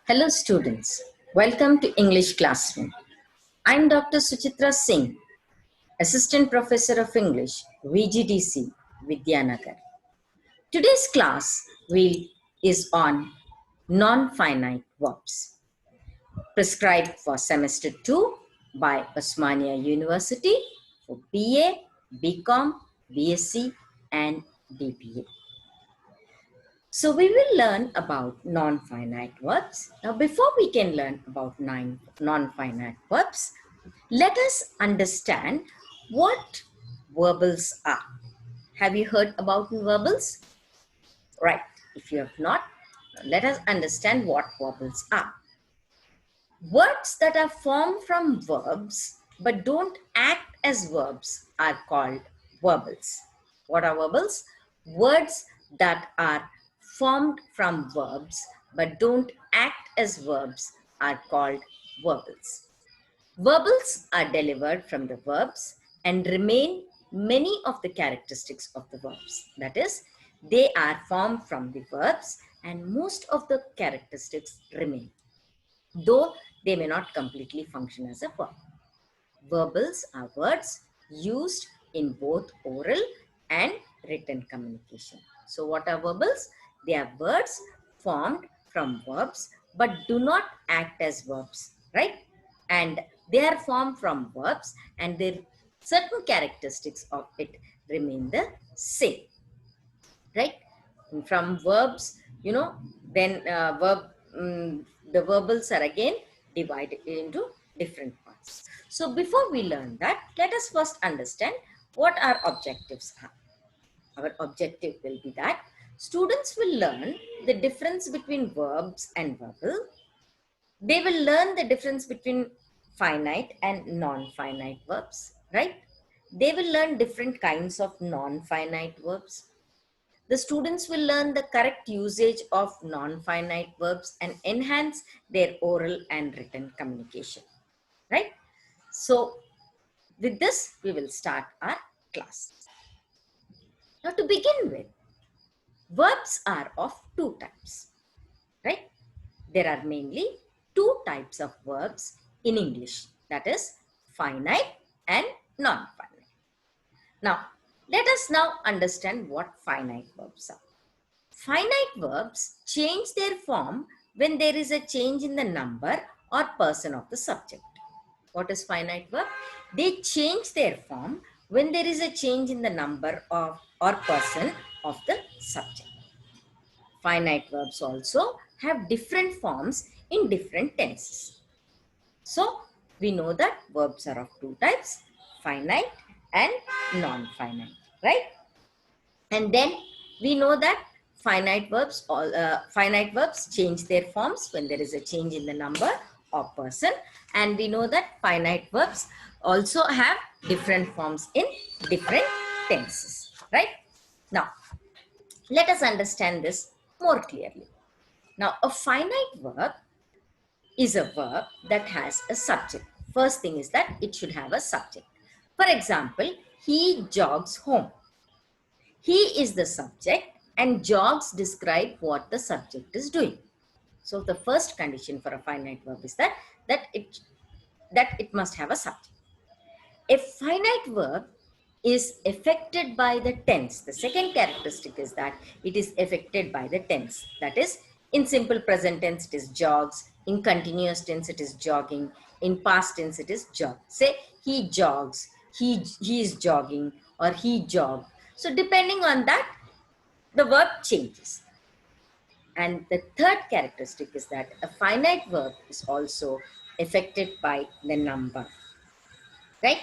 Hello students, welcome to English Classroom. I'm Dr. Suchitra Singh, Assistant Professor of English, VGDC, Vidyanagar. Today's class is on non-finite verbs, prescribed for Semester 2 by Osmania University for BA, BCom, BSc and BPA. So we will learn about non-finite verbs. Now before we can learn about non-finite verbs, let us understand what verbals are. Have you heard about verbals? Right. If you have not, let us understand what verbals are. Words that are formed from verbs but don't act as verbs are called verbals. What are verbals? Words that are formed from verbs but don't act as verbs are called verbals. Verbals are delivered from the verbs and remain many of the characteristics of the verbs. That is, they are formed from the verbs and most of the characteristics remain, though they may not completely function as a verb. Verbals are words used in both oral and written communication. So what are verbals? They are words formed from verbs but do not act as verbs, right? And they are formed from verbs and their certain characteristics of it remain the same, right? From verbs, then the verbals are again divided into different parts. So before we learn that, let us first understand what our objectives are. Our objective will be that students will learn the difference between verbs and verbal. They will learn the difference between finite and non-finite verbs, right? They will learn different kinds of non-finite verbs. The students will learn the correct usage of non-finite verbs and enhance their oral and written communication, right? So with this, we will start our class. Now to begin with, verbs are of two types, right? There are mainly two types of verbs in English, that is finite and non-finite. Now, let us now understand what finite verbs are. Finite verbs change their form when there is a change in the number or person of the subject. What is finite verb? They change their form when there is a change in the number of or person of the subject. Finite verbs also have different forms in different tenses. So, we know that verbs are of two types, finite and non-finite, right? And then we know that finite verbs change their forms when there is a change in the number or person, and we know that finite verbs also have different forms in different tenses, right? Now let us understand this more clearly. Now a finite verb is a verb that has a subject. First thing is that it should have a subject. For example, he jogs home. He is the subject and jogs describe what the subject is doing. So the first condition for a finite verb is that it must have a subject. A finite verb is affected by the tense. The second characteristic is that it is affected by the tense. That is, in simple present tense, it is jogs. In continuous tense, it is jogging. In past tense, it is jog. Say, he jogs, he is jogging, or he jogged. So depending on that, the verb changes. And the third characteristic is that a finite verb is also affected by the number, right?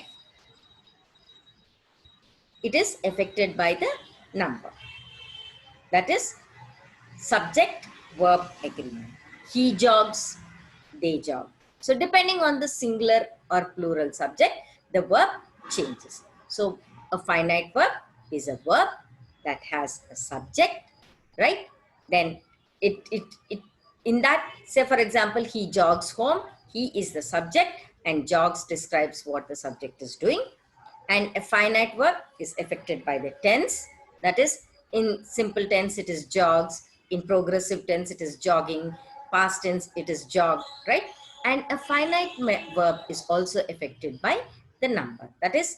It is affected by the number. That is subject-verb agreement. He jogs, they jog. So depending on the singular or plural subject, the verb changes. So a finite verb is a verb that has a subject, right? Then it in that, say for example, he jogs home, he is the subject and jogs describes what the subject is doing. And a finite verb is affected by the tense. That is, in simple tense, it is jogs. In progressive tense, it is jogging. past tense it is jogged, right? And a finite verb is also affected by the number. That is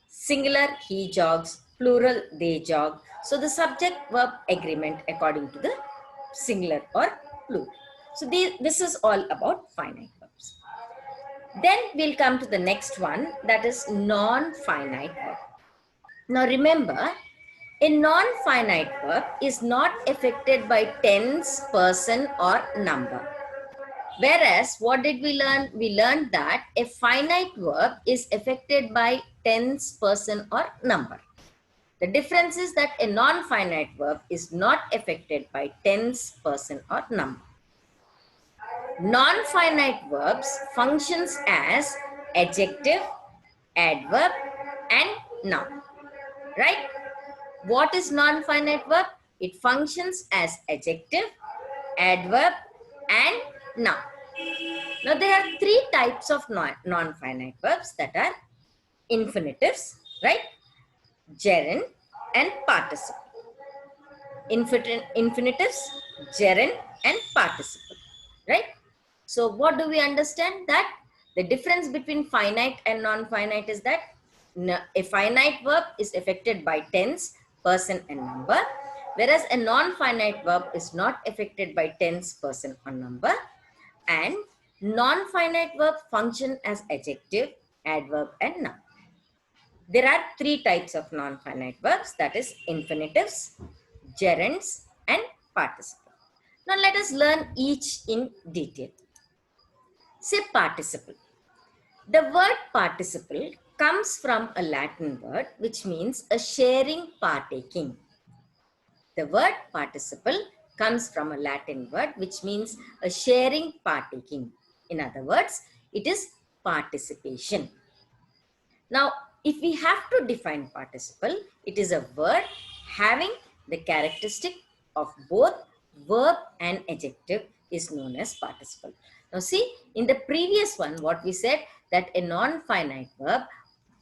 singular he jogs, plural they jog. So the subject verb agreement according to the singular or plural. So this is all about finite verbs. Then we'll come to the next one, that is non-finite verb. Now remember, a non-finite verb is not affected by tense, person or number. Whereas, what did we learn? We learned that a finite verb is affected by tense, person or number. The difference is that a non-finite verb is not affected by tense, person or number. Non-finite verbs functions as adjective, adverb and noun, right? What is non-finite verb? It functions as adjective, adverb and noun. Now there are three types of non-finite verbs, that are infinitives, right? Gerund and participle. Infinitives, gerund and participle, right? So what do we understand? That the difference between finite and non-finite is that a finite verb is affected by tense, person and number, whereas a non-finite verb is not affected by tense, person or number. And non-finite verb function as adjective, adverb and noun. There are three types of non-finite verbs, that is infinitives, gerunds and participle. Now let us learn each in detail. Say participle. The word participle comes from a Latin word which means a sharing, partaking. The word participle comes from a Latin word which means a sharing, partaking. In other words, it is participation. Now, if we have to define participle, it is a word having the characteristic of both verb and adjective is known as participle. Now see, in the previous one, what we said, that a non-finite verb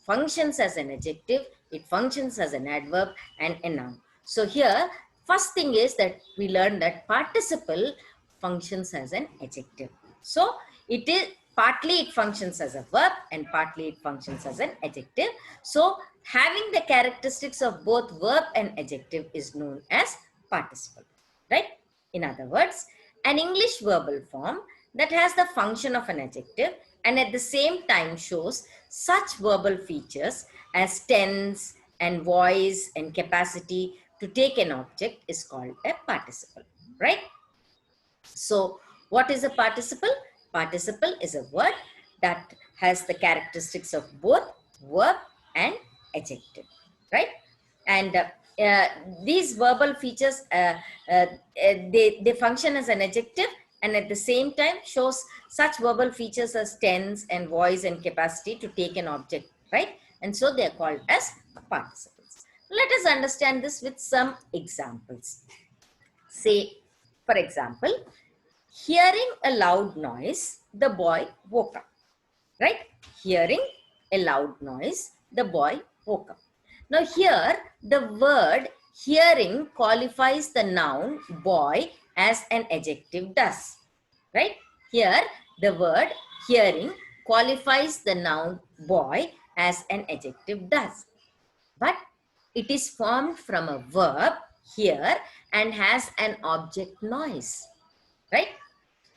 functions as an adjective, it functions as an adverb and a noun. So here, first thing is that we learned that participle functions as an adjective. So it is partly it functions as a verb and partly it functions as an adjective. So having the characteristics of both verb and adjective is known as participle, right? In other words, an English verbal form that has the function of an adjective and at the same time shows such verbal features as tense and voice and capacity to take an object is called a participle, right? So what is a participle? Participle is a word that has the characteristics of both verb and adjective, right? And these verbal features, they function as an adjective and at the same time shows such verbal features as tense and voice and capacity to take an object, right? And so they are called as participles. Let us understand this with some examples. Say, for example, hearing a loud noise, the boy woke up, right? Hearing a loud noise, the boy woke up. Now here, the word hearing qualifies the noun boy as an adjective does, right? Here, the word hearing qualifies the noun boy as an adjective does. But it is formed from a verb here and has an object noise, right?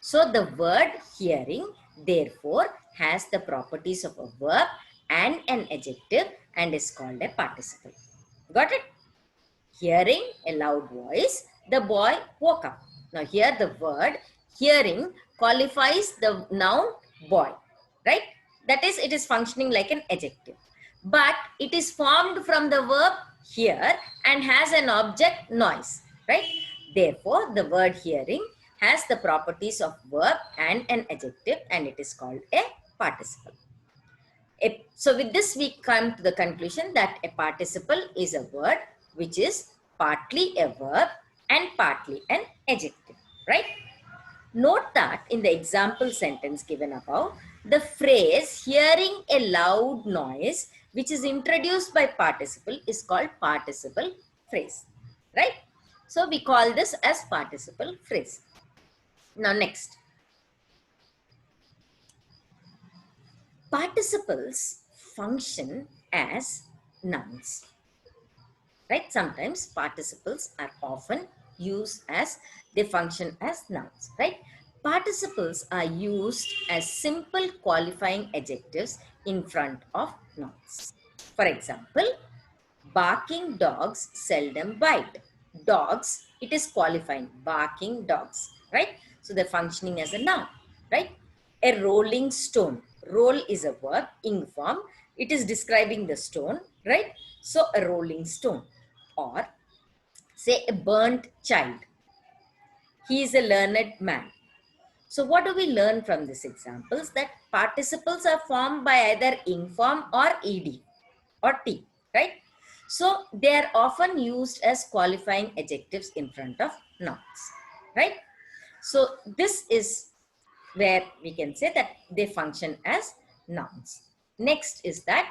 So the word hearing therefore has the properties of a verb and an adjective and is called a participle. Got it? Hearing a loud voice, the boy woke up. Now here the word hearing qualifies the noun boy, right? That is, it is functioning like an adjective. But it is formed from the verb hear and has an object noise, right? Therefore, the word hearing has the properties of verb and an adjective and it is called a participle. So with this we come to the conclusion that a participle is a word which is partly a verb and partly an adjective, right? Note that in the example sentence given above, the phrase hearing a loud noise which is introduced by participle is called participle phrase, right? So we call this as participle phrase. Now next, participles function as nouns, right? Sometimes participles are often used as, they function as nouns, right? Participles are used as simple qualifying adjectives in front of nouns. For example, barking dogs seldom bite. Dogs, it is qualifying, barking dogs, right? So they're functioning as a noun, right? A rolling stone. Roll is a verb, ing form. It is describing the stone, right? So a rolling stone. Or say a burnt child. He is a learned man. So what do we learn from these examples? That participles are formed by either ing form or ed or t, right? So they are often used as qualifying adjectives in front of nouns, right? So this is where we can say that they function as nouns. Next is that,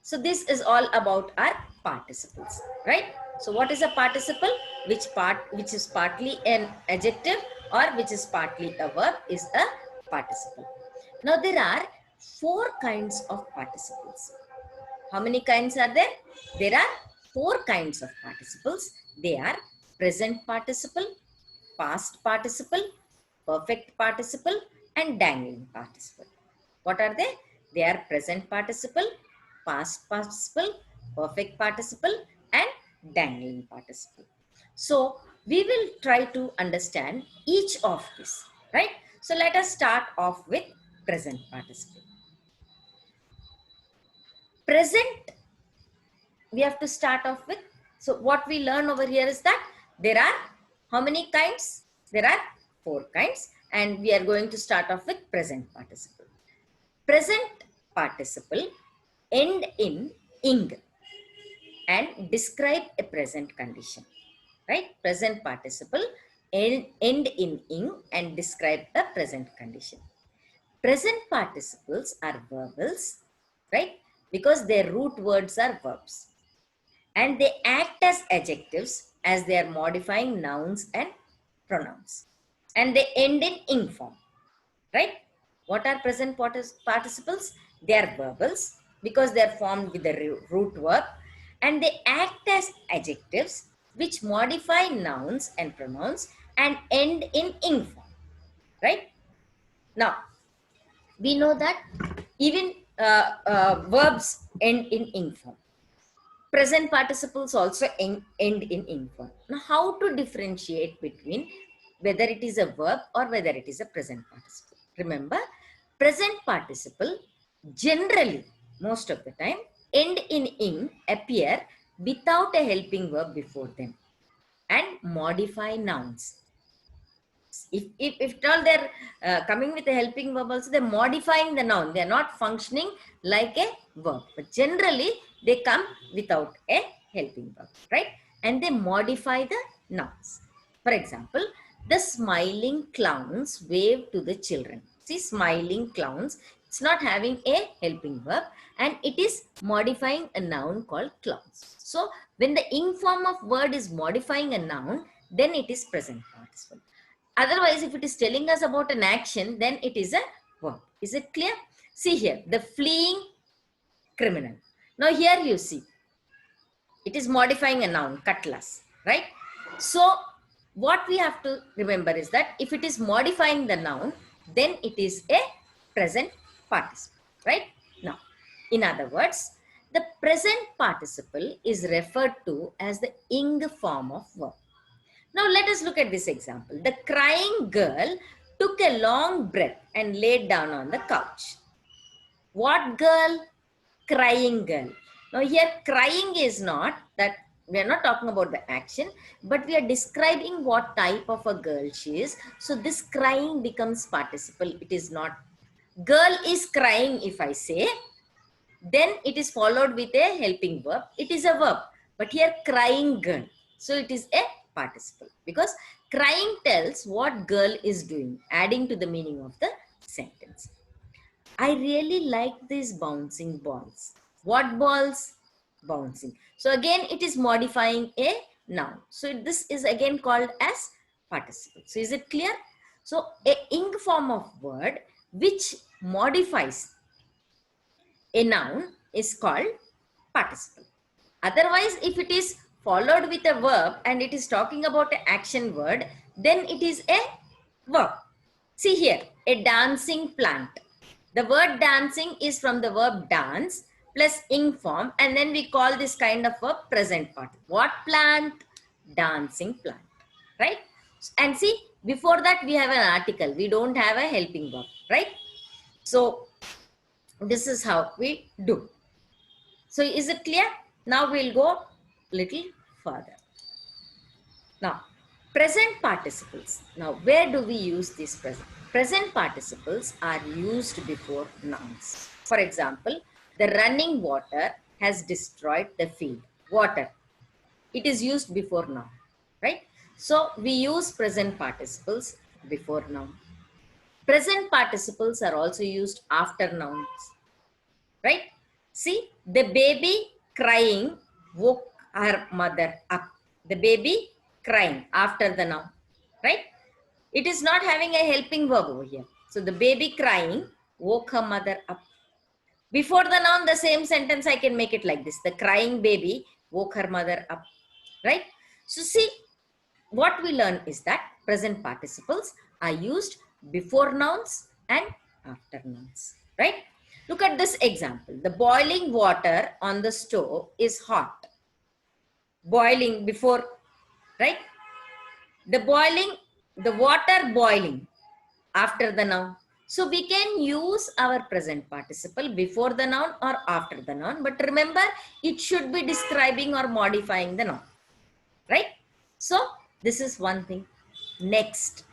so this is all about our participles, right? So what is a participle? Which is partly an adjective or which is partly a verb is a participle. Now there are four kinds of participles. How many kinds are there? There are four kinds of participles. They are present participle, past participle, perfect participle, and dangling participle. What are they? They are present participle, past participle, perfect participle, and dangling participle. So we will try to understand each of these, right? So let us start off with present participle. Present, we have to start off with. So what we learn over here is that there are how many kinds? There are four kinds, and we are going to start off with present participle. Present participle end in ing and describe a present condition, right? Present participle end in ing and describe a present condition. Present participles are verbals, right? Because their root words are verbs. And they act as adjectives as they are modifying nouns and pronouns. And they end in ing form, right? What are present participles? They are verbals because they are formed with the root verb, and they act as adjectives which modify nouns and pronouns and end in ing form, right? Now, we know that even verbs end in ing form. Present participles also end in ing form. Now, how to differentiate between whether it is a verb or whether it is a present participle? Remember, present participle generally, most of the time, end in ing appear without a helping verb before them and modify nouns. If at all they're coming with a helping verb also, they're modifying the noun. They're not functioning like a verb. But generally, they come without a helping verb, right? And they modify the nouns. For example, the smiling clowns wave to the children. See, smiling clowns, it's not having a helping verb and it is modifying a noun called clowns. So, when the ing form of word is modifying a noun, then it is present participle. Otherwise, if it is telling us about an action, then it is a verb. Is it clear? See here, the fleeing criminal. Now here you see, it is modifying a noun, cutlass, right? So what we have to remember is that if it is modifying the noun, then it is a present participle, right? Now, in other words, the present participle is referred to as the ing form of verb. Now let us look at this example. The crying girl took a long breath and laid down on the couch. What girl? Crying girl. Now here crying is not that, we are not talking about the action, but we are describing what type of a girl she is. So this crying becomes participle. It is not, girl is crying if I say, then it is followed with a helping verb. It is a verb, but here crying girl. So it is a participle because crying tells what girl is doing, adding to the meaning of the sentence. I really like these bouncing balls. What balls? Bouncing. So again, it is modifying a noun. So this is again called as participle. So is it clear? So a ing form of word which modifies a noun is called participle. Otherwise, if it is followed with a verb and it is talking about an action word, then it is a verb. See here, a dancing plant. The word dancing is from the verb dance plus ing form, and then we call this kind of verb present part. What plant? Dancing plant, right? And see, before that we have an article. We don't have a helping verb, right? So this is how we do. So is it clear? Now we'll go little further. Now, present participles. Now, where do we use these present? Present participles are used before nouns. For example, the running water has destroyed the field. Water. It is used before noun, right? So, we use present participles before noun. Present participles are also used after nouns, right? See, the baby crying woke her mother up. The baby crying after the noun, right? It is not having a helping verb over here. So the baby crying woke her mother up. Before the noun, the same sentence I can make it like this. The crying baby woke her mother up, right? So see, what we learn is that present participles are used before nouns and after nouns, right? Look at this example. The boiling water on the stove is hot. Boiling before, right? The water boiling after the noun. So we can use our present participle before the noun or after the noun. But remember, it should be describing or modifying the noun, right? So this is one thing. Next,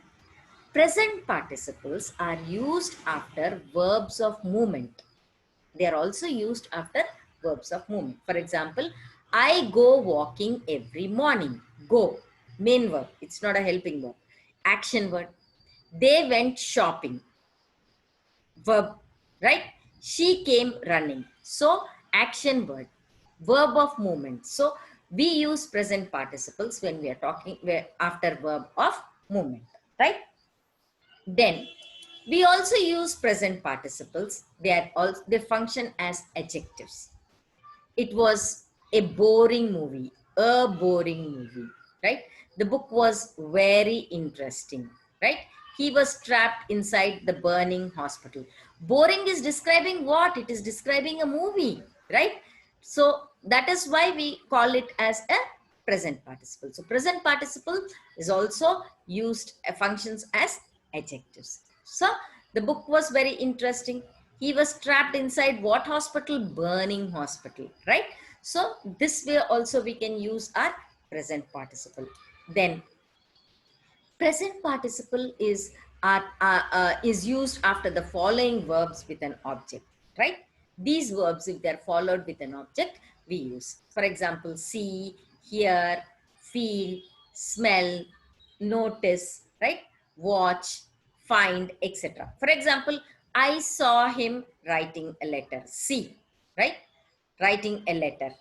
present participles are used after verbs of movement. They are also used after verbs of movement. For example, I go walking every morning. Go, main verb. It's not a helping verb. Action word. They went shopping. Verb, right? She came running. So, action word. Verb of movement. So, we use present participles when we are talking after verb of movement, right? Then we also use present participles. They function as adjectives. It was a boring movie, right? The book was very interesting, right? He was trapped inside the burning hospital. Boring is describing what? It is describing a movie, right? So that is why we call it as a present participle. So present participle is also used, functions as adjectives. So the book was very interesting. He was trapped inside what hospital? Burning hospital, right? So this way also we can use our present participle. Then present participle is used after the following verbs with an object, right? These verbs, if they're followed with an object, we use. For example, see, hear, feel, smell, notice, right? Watch, find, etc. For example, I saw him writing a letter. See, right? Writing a letter.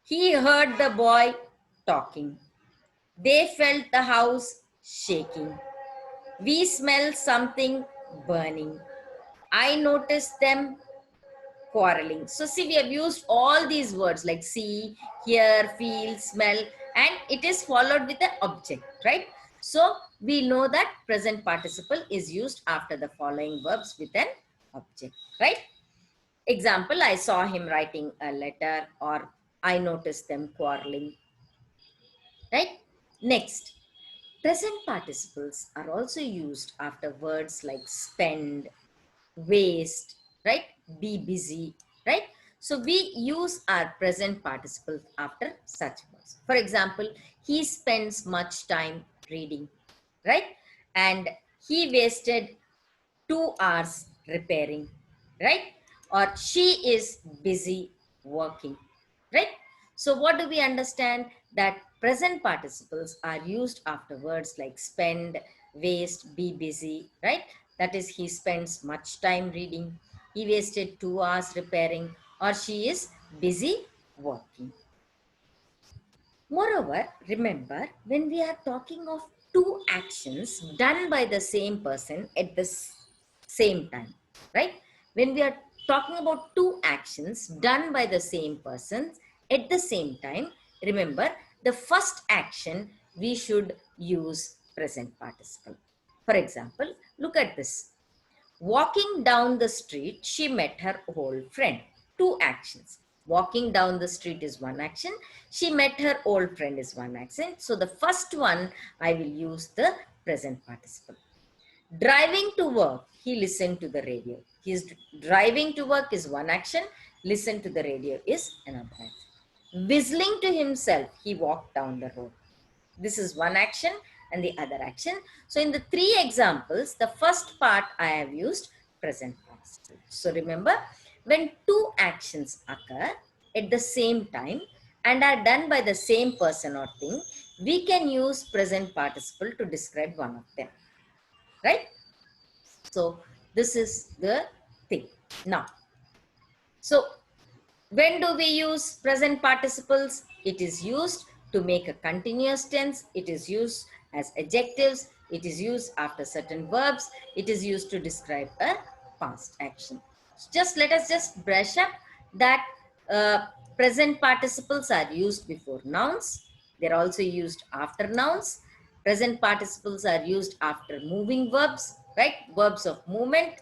He heard the boy talking. They felt the house shaking. We smell something burning. I noticed them quarreling. So see, we have used all these words like see, hear, feel, smell, and it is followed with an object, right? So we know that present participle is used after the following verbs with an object, right? Example, I saw him writing a letter, or I noticed them quarreling, right? Next, present participles are also used after words like spend, waste, right? Be busy, right? So we use our present participles after such words. For example, he spends much time reading, right? And he wasted 2 hours repairing, right? Or she is busy working, right? So what do we understand? That present participles are used after words like spend, waste, be busy, right? That is, he spends much time reading, he wasted 2 hours repairing, or she is busy working. Moreover, remember, when we are talking of two actions done by the same person at the same time, right? When we are talking about two actions done by the same person at the same time, remember the first action we should use present participle. For example, look at this. Walking down the street, she met her old friend. Two actions. Walking down the street is one action. She met her old friend is one action. So the first one, I will use the present participle. Driving to work, he listened to the radio. His driving to work is one action. Listen to the radio is another action. Whistling to himself, he walked down the road. This is one action and the other action. So in the three examples, the first part I have used present participle. So remember, when two actions occur at the same time and are done by the same person or thing, we can use present participle to describe one of them, right? So this is the thing. Now, so when do we use present participles? It is used to make a continuous tense. It is used as adjectives. It is used after certain verbs. It is used to describe a past action. Just let us just brush up that present participles are used before nouns. They're also used after nouns. Present participles are used after moving verbs, right? Verbs of movement.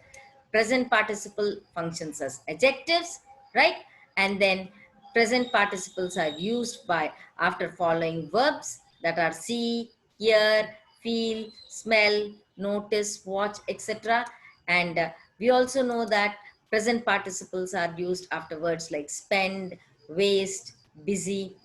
Present participle functions as adjectives, right? And then present participles are used by after following verbs that are see, hear, feel, smell, notice, watch, etc. And we also know that present participles are used after words like spend, waste, busy.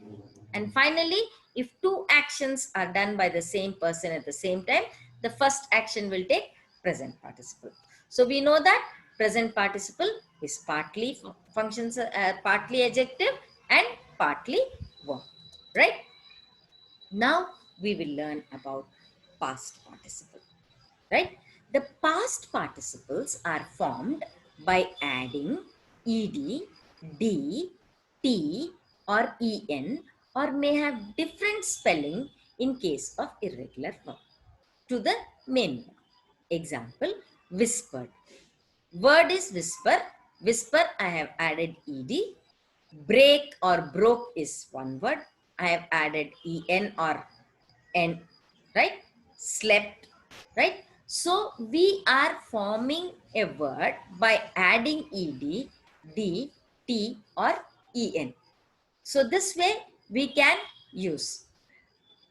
And finally, if two actions are done by the same person at the same time, the first action will take present participle. So we know that present participle is partly functions, partly adjective and partly verb, right? Now we will learn about past participle, right? The past participles are formed by adding ed, d, t, or en, or may have different spelling in case of irregular verb to the main verb. Example, whispered. Word is whisper. Whisper, I have added ed. Break or broke is one word. I have added en or n, right? Slept, right? So we are forming a word by adding ed, d, t, or en. So this way we can use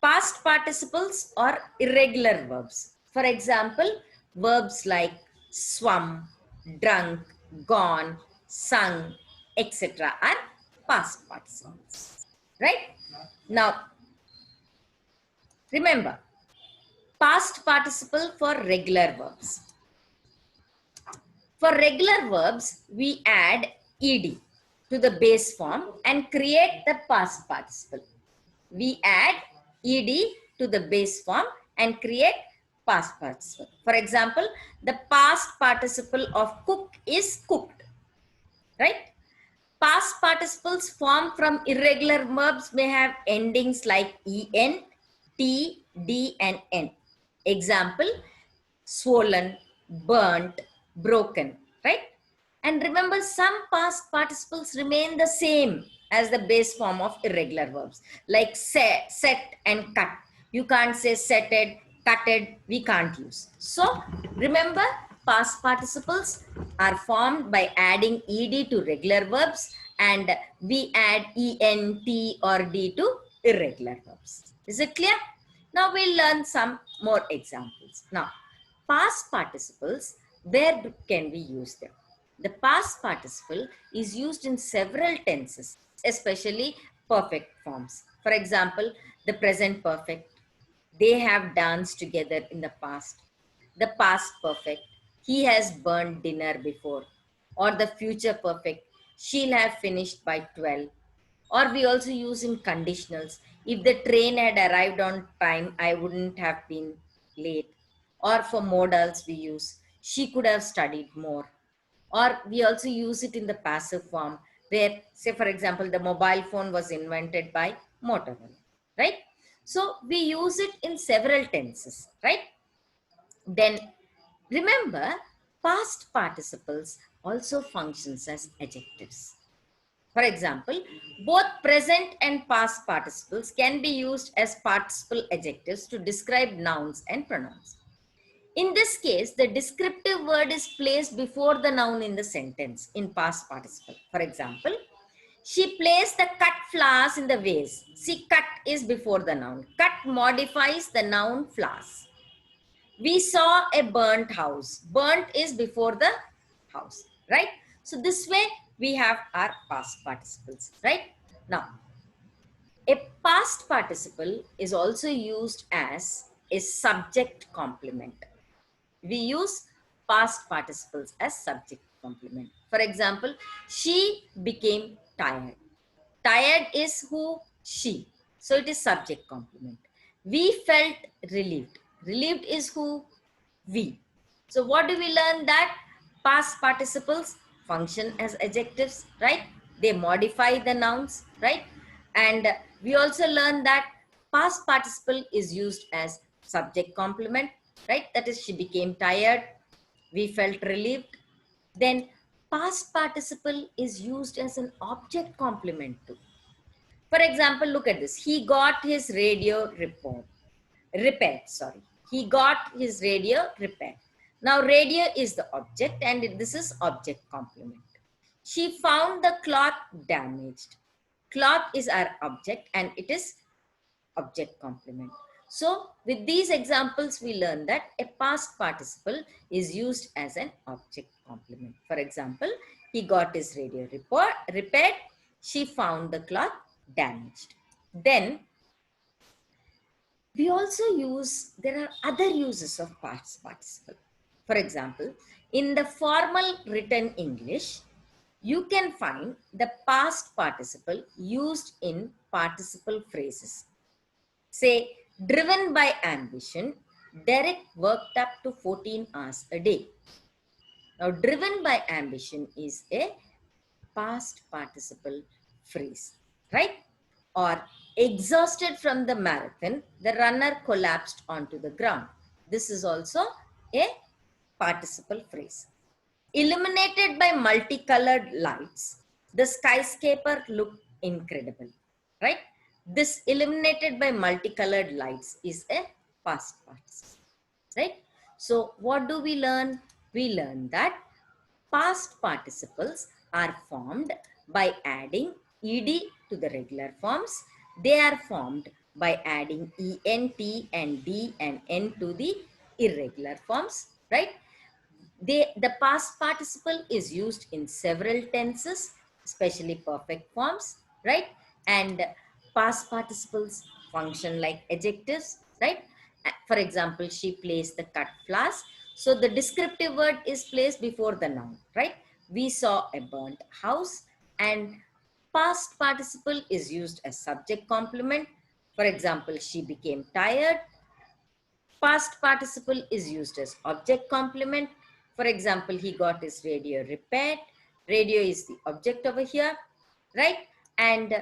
past participles or irregular verbs. For example, verbs like swum, drunk, gone, sung, etc. are past participles, right? Now, remember, past participle for regular verbs. For regular verbs, we add ed to the base form and create the past participle. We add ed to the base form and create past participle. For example, the past participle of cook is cooked, right? Past participles formed from irregular verbs may have endings like en, t, d, and n. Example, swollen, burnt, broken, right? And remember, some past participles remain the same as the base form of irregular verbs, like set and cut. You can't say setted, cutted, we can't use. So remember, past participles are formed by adding ed to regular verbs and we add en, t, or d to irregular verbs. Is it clear? Now we'll learn some more examples. Now, past participles, where can we use them? The past participle is used in several tenses, especially perfect forms. For example, the present perfect, they have danced together in the past. The past perfect, he has burned dinner before. Or the future perfect, she'll have finished by 12. Or we also use in conditionals. If the train had arrived on time, I wouldn't have been late. Or for modals, we use she could have studied more. Or we also use it in the passive form, where, say, for example, the mobile phone was invented by Motorola, right? So we use it in several tenses, right? Then remember, past participles also functions as adjectives. For example, both present and past participles can be used as participle adjectives to describe nouns and pronouns. In this case, the descriptive word is placed before the noun in the sentence in past participle. For example, she placed the cut flowers in the vase. See, cut is before the noun. Cut modifies the noun flowers. We saw a burnt house. Burnt is before the house, right? So this way we have our past participles, right? Now, a past participle is also used as a subject complement. We use past participles as subject complement. For example, she became tired. Tired is who? She. So it is subject complement. We felt relieved. Relieved is who? We. So what do we learn? That past participles function as adjectives, right? They modify the nouns, right? And we also learn that past participle is used as subject complement, right? That is, she became tired, we felt relieved. Then past participle is used as an object complement too. For example, look at this. He got his radio repaired. Sorry. He got his radio repaired. Now, radio is the object and this is object complement. She found the cloth damaged. Cloth is our object and it is object complement. So, with these examples, we learn that a past participle is used as an object complement. For example, he got his radio repaired. She found the cloth damaged. Then we also use, there are other uses of past participle. For example, in the formal written English, you can find the past participle used in participle phrases. Say, driven by ambition, Derek worked up to 14 hours a day. Now, driven by ambition is a past participle phrase, right? Or exhausted from the marathon, the runner collapsed onto the ground. This is also a participle phrase. Illuminated by multicolored lights, the skyscraper looked incredible, right? This illuminated by multicolored lights is a past participle, right? So what do we learn? We learn that past participles are formed by adding ed to the regular forms. They are formed by adding ent and d and n to the irregular forms, right? The past participle is used in several tenses, especially perfect forms, right? And past participles function like adjectives, right? For example, she placed the cut flowers. So the descriptive word is placed before the noun, right? We saw a burnt house, and past participle is used as subject complement. For example, she became tired. Past participle is used as object complement. For example, he got his radio repaired. Radio is the object over here, right? And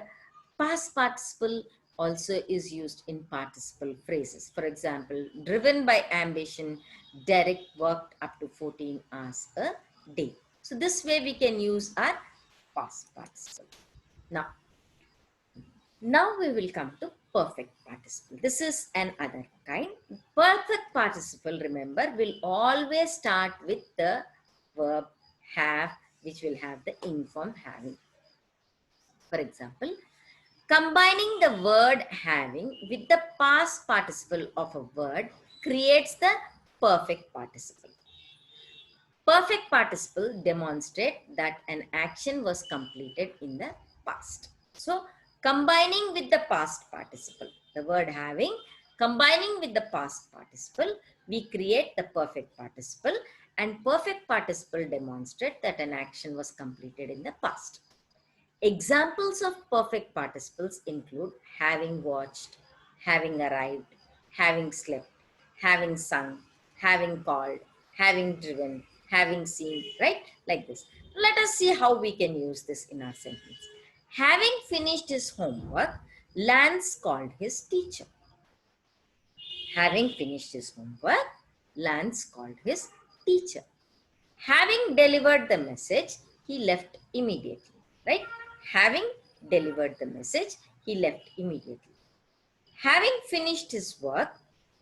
past participle also is used in participle phrases. For example, driven by ambition, Derek worked up to 14 hours a day. So this way we can use our past participle. Now we will come to perfect participle. This is another kind. Perfect participle, remember, will always start with the verb have, which will have the inform having. For example, combining the word having with the past participle of a word creates the perfect participle. Perfect participle demonstrate that an action was completed in the past. So, combining with the past participle, the word having, combining with the past participle, we create the perfect participle, and perfect participle demonstrate that an action was completed in the past. Examples of perfect participles include having watched, having arrived, having slept, having sung, having called, having driven, having seen, right? Like this. Let us see how we can use this in our sentence. Having finished his homework, Lance called his teacher. Having finished his homework, Lance called his teacher. Having delivered the message, he left immediately. Right? Having delivered the message, he left immediately. Having finished his work,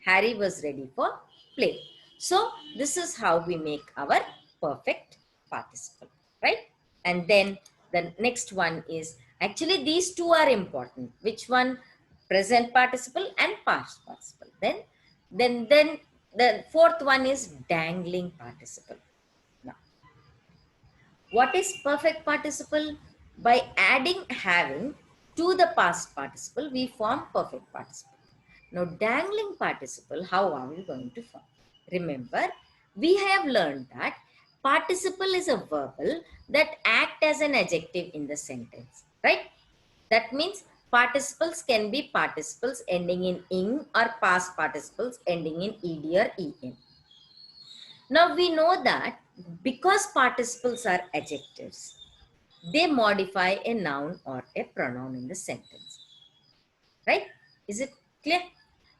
Harry was ready for play. So, this is how we make our perfect participle, right? And then the next one is, actually these two are important. Which one? Present participle and past participle. Then the fourth one is dangling participle. Now, what is perfect participle? By adding having to the past participle, we form perfect participle. Now, dangling participle, how are we going to form? Remember, we have learned that participle is a verbal that act as an adjective in the sentence, right? That means participles can be participles ending in ing or past participles ending in ed or en. Now, we know that because participles are adjectives, they modify a noun or a pronoun in the sentence, right? Is it clear?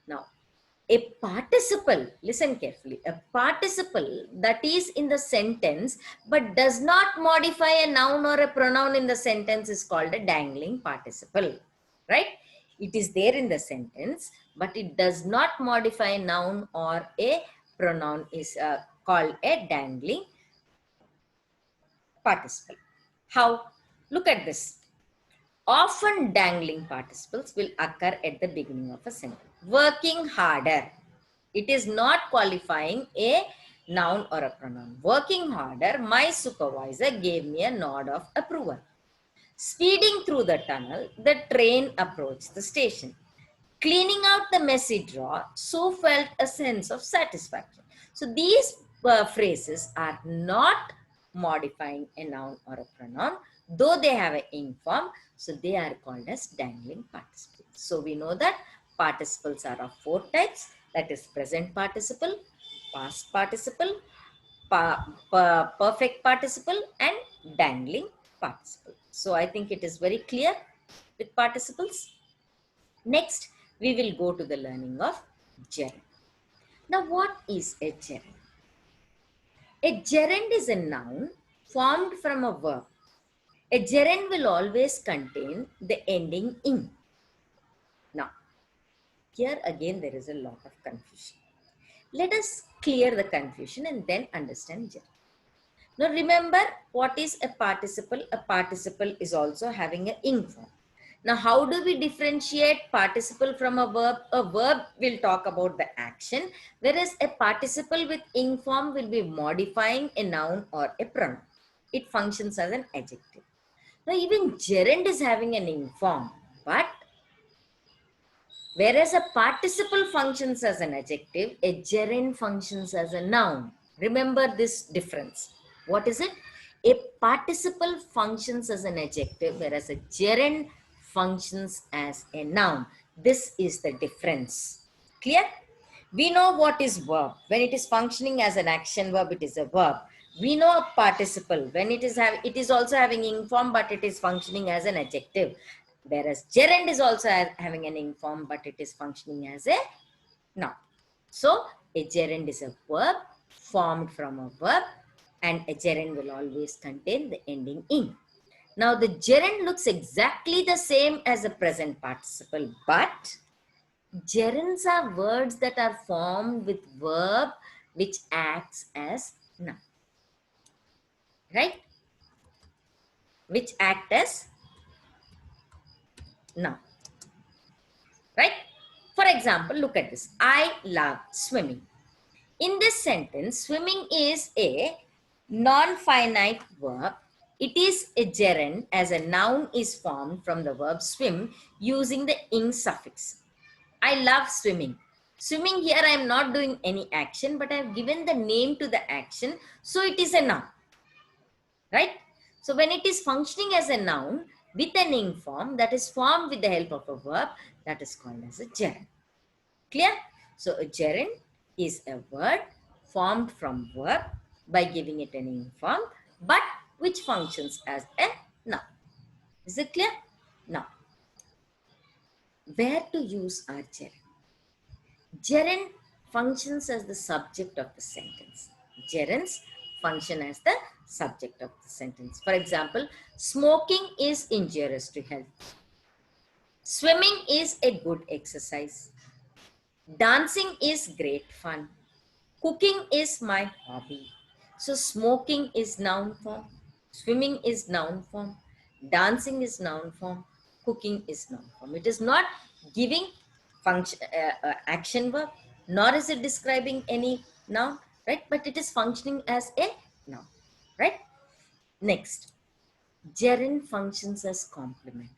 Now, a participle, listen carefully, a participle that is in the sentence but does not modify a noun or a pronoun in the sentence is called a dangling participle, right? It is there in the sentence, but it does not modify a noun or a pronoun is called a dangling participle. How? Look at this. Often dangling participles will occur at the beginning of a sentence. Working harder. It is not qualifying a noun or a pronoun. Working harder, my supervisor gave me a nod of approval. Speeding through the tunnel, the train approached the station. Cleaning out the messy drawer, so felt a sense of satisfaction. So these phrases are not modifying a noun or a pronoun, though they have an ing form, so they are called as dangling participles. So we know that participles are of four types, that is present participle, past participle, perfect participle, and dangling participle. So I think it is very clear with participles. Next, we will go to the learning of gerund. Now, what is a gerund? A gerund is a noun formed from a verb. A gerund will always contain the ending ing. Now, here again there is a lot of confusion. Let us clear the confusion and then understand gerund. Now, remember what is a participle? A participle is also having an ing form. Now, how do we differentiate participle from a verb? A verb will talk about the action, whereas a participle with ing form will be modifying a noun or a pronoun. It functions as an adjective. Now, even gerund is having an ing form, but whereas a participle functions as an adjective, a gerund functions as a noun. Remember this difference. What is it? A participle functions as an adjective, whereas a gerund functions as a noun. This is the difference. Clear? We know what is verb. When it is functioning as an action verb, it is a verb. We know a participle. When it is also having ing form, but it is functioning as an adjective. Whereas gerund is also having an ing form, but it is functioning as a noun. So, a gerund is a verb formed from a verb, and a gerund will always contain the ending ing. Now, the gerund looks exactly the same as a present participle, but gerunds are words that are formed with verb which acts as noun, right? Which act as noun, right? For example, look at this. I love swimming. In this sentence, swimming is a non-finite verb. It is a gerund as a noun is formed from the verb swim using the ing suffix. I love swimming. Swimming here, I am not doing any action, but I have given the name to the action. So it is a noun, right? So when it is functioning as a noun with an ing form that is formed with the help of a verb, that is called as a gerund. Clear? So a gerund is a word formed from verb by giving it an ing form, but which functions as a noun. Is it clear? Now, where to use our gerund? Gerund functions as the subject of the sentence. Gerunds function as the subject of the sentence. For example, smoking is injurious to health. Swimming is a good exercise. Dancing is great fun. Cooking is my hobby. So smoking is noun form. Swimming is noun form. Dancing is noun form. Cooking is noun form. It is not giving function action verb, nor is it describing any noun, right? But it is functioning as a noun, right? Next, gerund functions as complement.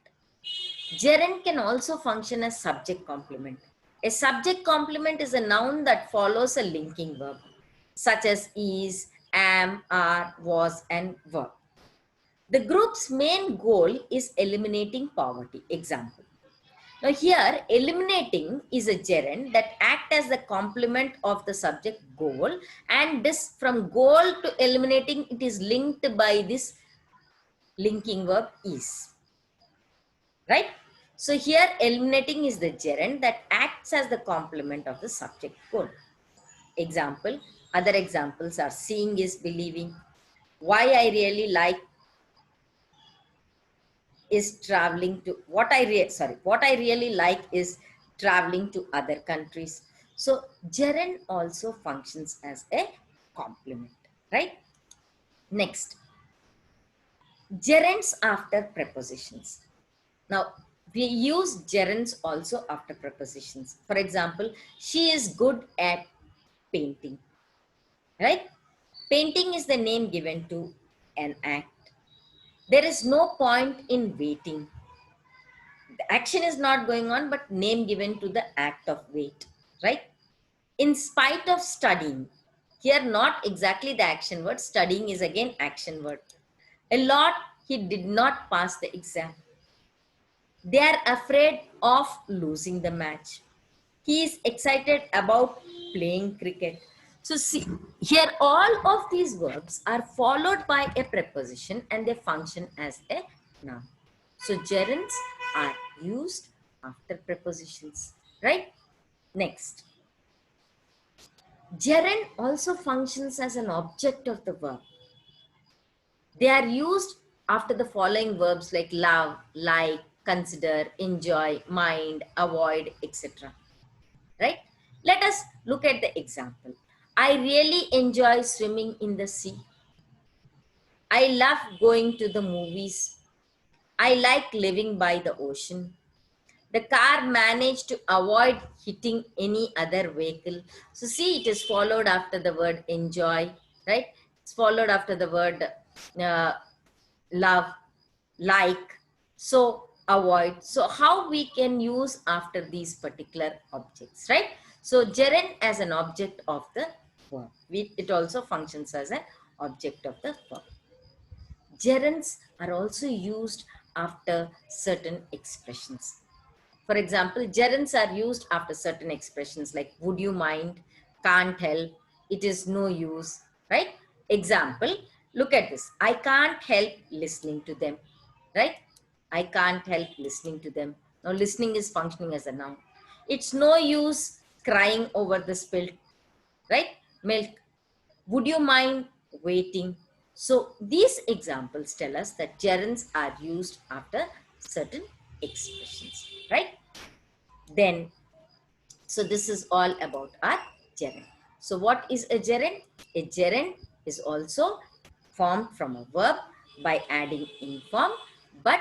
Gerund can also function as subject complement. A subject complement is a noun that follows a linking verb, such as is, am, are, was, and were. The group's main goal is eliminating poverty. Example. Now here, eliminating is a gerund that act as the complement of the subject goal, and this from goal to eliminating, it is linked by this linking verb is. Right? So here eliminating is the gerund that acts as the complement of the subject goal. Example, other examples are seeing is believing. Why I really like is traveling to, what I really like is traveling to other countries. So gerund also functions as a complement, right? Next, gerunds after prepositions. Now, we use gerunds also after prepositions. For example, she is good at painting, right? Painting is the name given to an act. There is no point in waiting. The action is not going on, but name given to the act of wait, right? In spite of studying, here not exactly the action word, studying is again action word. A lot, he did not pass the exam. They are afraid of losing the match. He is excited about playing cricket. So see, here all of these verbs are followed by a preposition and they function as a noun. So gerunds are used after prepositions, right? Next, gerund also functions as an object of the verb. They are used after the following verbs like love, like, consider, enjoy, mind, avoid, etc. Right? Let us look at the example. I really enjoy swimming in the sea. I love going to the movies. I like living by the ocean. The car managed to avoid hitting any other vehicle. So see, it is followed after the word enjoy, right? It's followed after the word uh, love, like, so avoid. So how we can use after these particular objects, right? So gerund as an object of the verb. It also functions as an object of the verb. Gerunds are also used after certain expressions. For example, gerunds are used after certain expressions like would you mind, can't help, it is no use, right? Example, look at this. I can't help listening to them, right? I can't help listening to them. Now, listening is functioning as a noun. It's no use crying over the spilled, right? Milk. Would you mind waiting? So, these examples tell us that gerunds are used after certain expressions, right? Then, so this is all about our gerund. So what is a gerund? A gerund is also formed from a verb by adding in form, but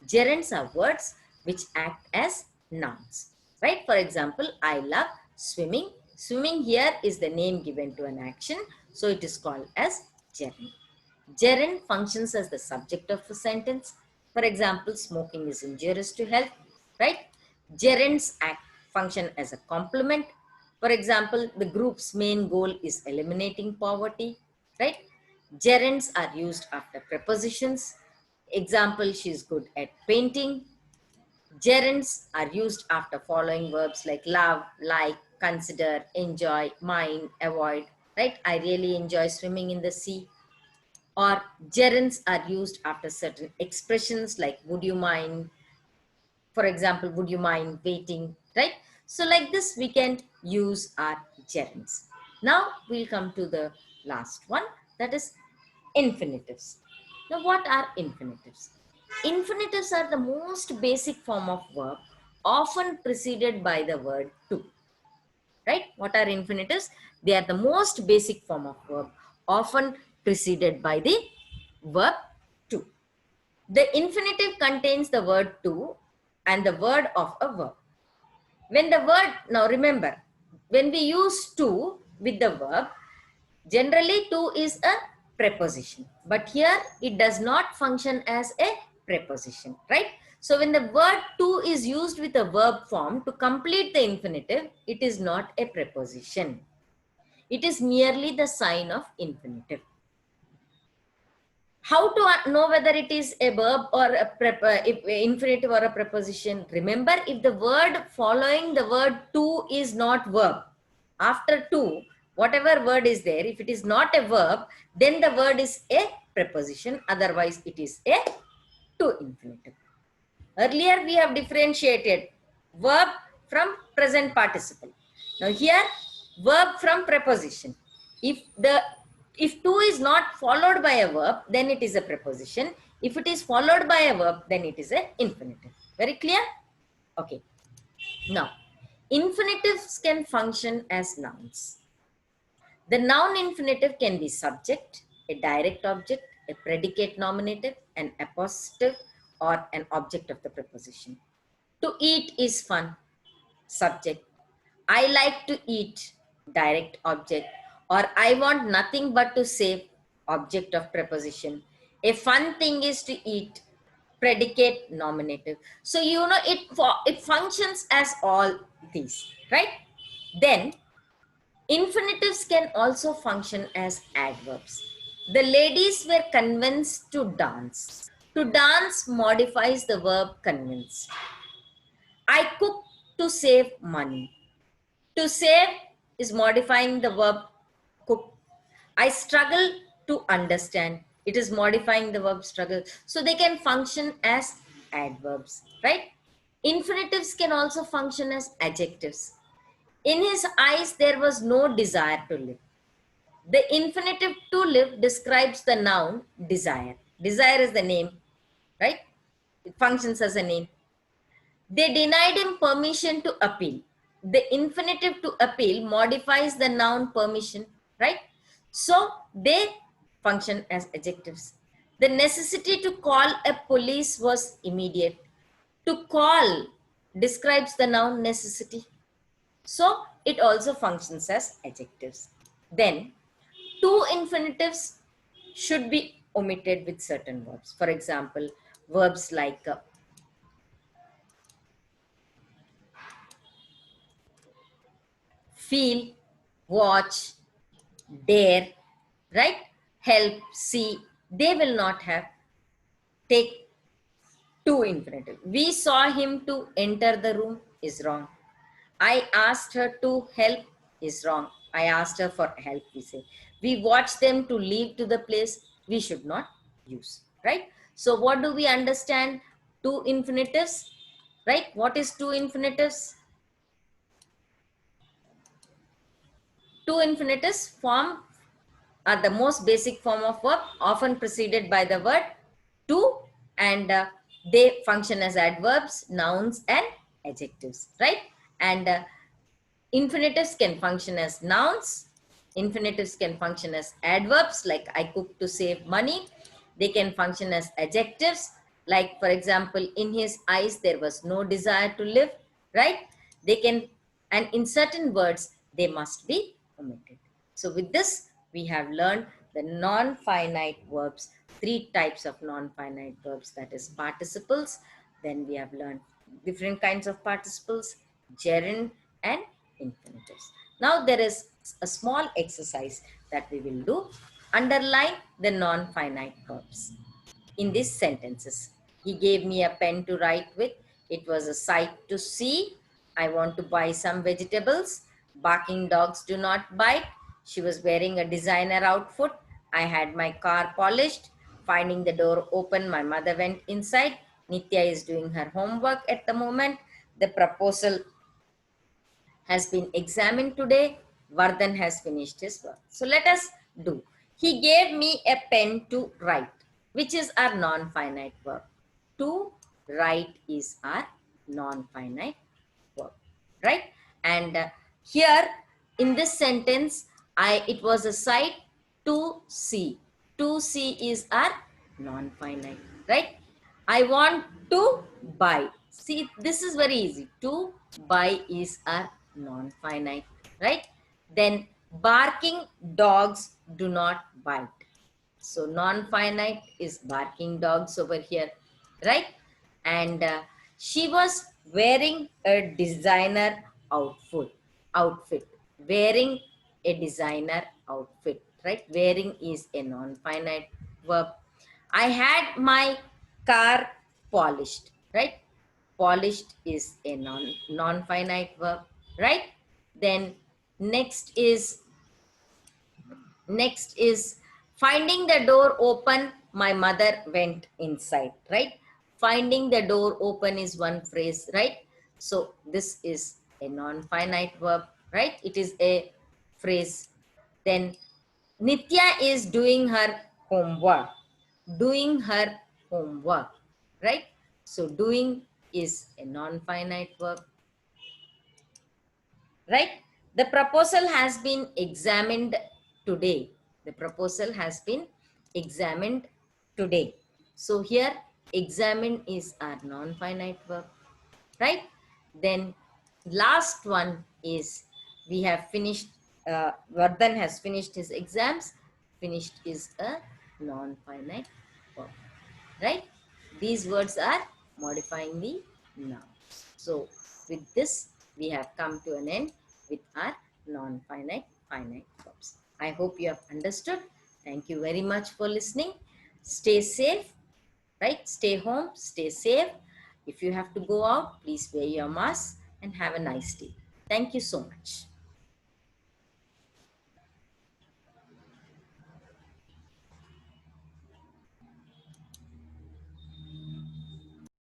gerunds are words which act as nouns, right? For example, I love swimming. Swimming here is the name given to an action, so it is called as gerund. Gerund functions as the subject of a sentence. For example, smoking is injurious to health, right? Gerunds act function as a complement. For example, the group's main goal is eliminating poverty, right? Gerunds are used after prepositions. Example, she's good at painting. Gerunds are used after following verbs like love, like, consider, enjoy, mind, avoid, right? I really enjoy swimming in the sea. Or gerunds are used after certain expressions like would you mind, for example, would you mind waiting, right? So like this we can use are gerunds. Now we'll come to the last one, that is infinitives. Now what are infinitives? Infinitives are the most basic form of verb, often preceded by the word to. Right? What are infinitives? They are the most basic form of verb, often preceded by the verb to. The infinitive contains the word to and the word of a verb. When the word, now remember, when we use to with the verb, generally to is a preposition, but here it does not function as a preposition, right? So when the word to is used with a verb form to complete the infinitive, it is not a preposition. It is merely the sign of infinitive. How to know whether it is a verb or if infinitive or a preposition? Remember, if the word following the word to is not verb, after to, whatever word is there, if it is not a verb, then the word is a preposition. Otherwise, it is a to infinitive. Earlier, we have differentiated verb from present participle. Now here, verb from preposition. If to is not followed by a verb, then it is a preposition. If it is followed by a verb, then it is an infinitive. Very clear? Okay. Now, infinitives can function as nouns. The noun infinitive can be subject, a direct object, a predicate nominative, an appositive, or an object of the preposition. To eat is fun, subject. I like to eat, direct object. Or I want nothing but to save, object of preposition. A fun thing is to eat, predicate nominative. So you know it functions as all these, right? Then infinitives can also function as adverbs. The ladies were convinced to dance. To dance modifies the verb convince. I cook to save money. To save is modifying the verb cook. I struggle to understand. It is modifying the verb struggle. So they can function as adverbs, right? Infinitives can also function as adjectives. In his eyes, there was no desire to live. The infinitive to live describes the noun desire. Desire is the name, right? It functions as a name. They denied him permission to appeal. The infinitive to appeal modifies the noun permission, right? So they function as adjectives. The necessity to call a police was immediate. To call describes the noun necessity. So it also functions as adjectives. Then two infinitives should be omitted with certain verbs. For example, verbs like feel, watch, dare, right? Help, see, they will not have take to infinitive. We saw him to enter the room is wrong. I asked her to help is wrong. I asked her for help, we say. We watched them to leave to the place, we should not use, right? So what do we understand? Two infinitives, right? What is two infinitives? Two infinitives are the most basic form of verb, often preceded by the word to, and they function as adverbs, nouns, and adjectives, right? And infinitives can function as nouns. Infinitives can function as adverbs, like I cook to save money. They can function as adjectives, like, for example, in his eyes, there was no desire to live, right? They can, and in certain words, they must be omitted. So with this, we have learned the non-finite verbs, three types of non-finite verbs, that is participles. Then we have learned different kinds of participles, gerund and infinitives. Now there is a small exercise that we will do. Underline the non-finite verbs in these sentences. He gave me a pen to write with. It was a sight to see. I want to buy some vegetables. Barking dogs do not bite. She was wearing a designer outfit. I had my car polished. Finding the door open, my mother went inside. Nitya is doing her homework at the moment. The proposal has been examined today. Vardhan has finished his work. So let us do. He gave me a pen to write, which is our non-finite verb. To write is our non-finite verb, right? And here in this sentence, it was a sight to see. To see is our non-finite, right? I want to buy. See, this is very easy. To buy is a non-finite, right? Then barking dogs do not bite. So non-finite is barking dogs over here, right? And she was wearing a designer outfit. Wearing a designer outfit, right? Wearing is a non-finite verb. I had my car polished, right? Polished is a non-finite verb, right? Then next is Next is finding the door open, my mother went inside, right? Finding the door open is one phrase, right? So this is a non-finite verb, right? It is a phrase. Then Nitya is doing her homework. Doing her homework, right? So doing is a non-finite verb, right? The proposal has been examined today. The proposal has been examined today. So here examine is our non-finite verb, right? Then last one is we have finished, Vardhan has finished his exams. Finished is a non-finite verb, right? These words are modifying the noun. So with this, we have come to an end with our non-finite, finite verbs. I hope you have understood. Thank you very much for listening. Stay safe, right? Stay home, stay safe. If you have to go out, please wear your mask and have a nice day. Thank you so much.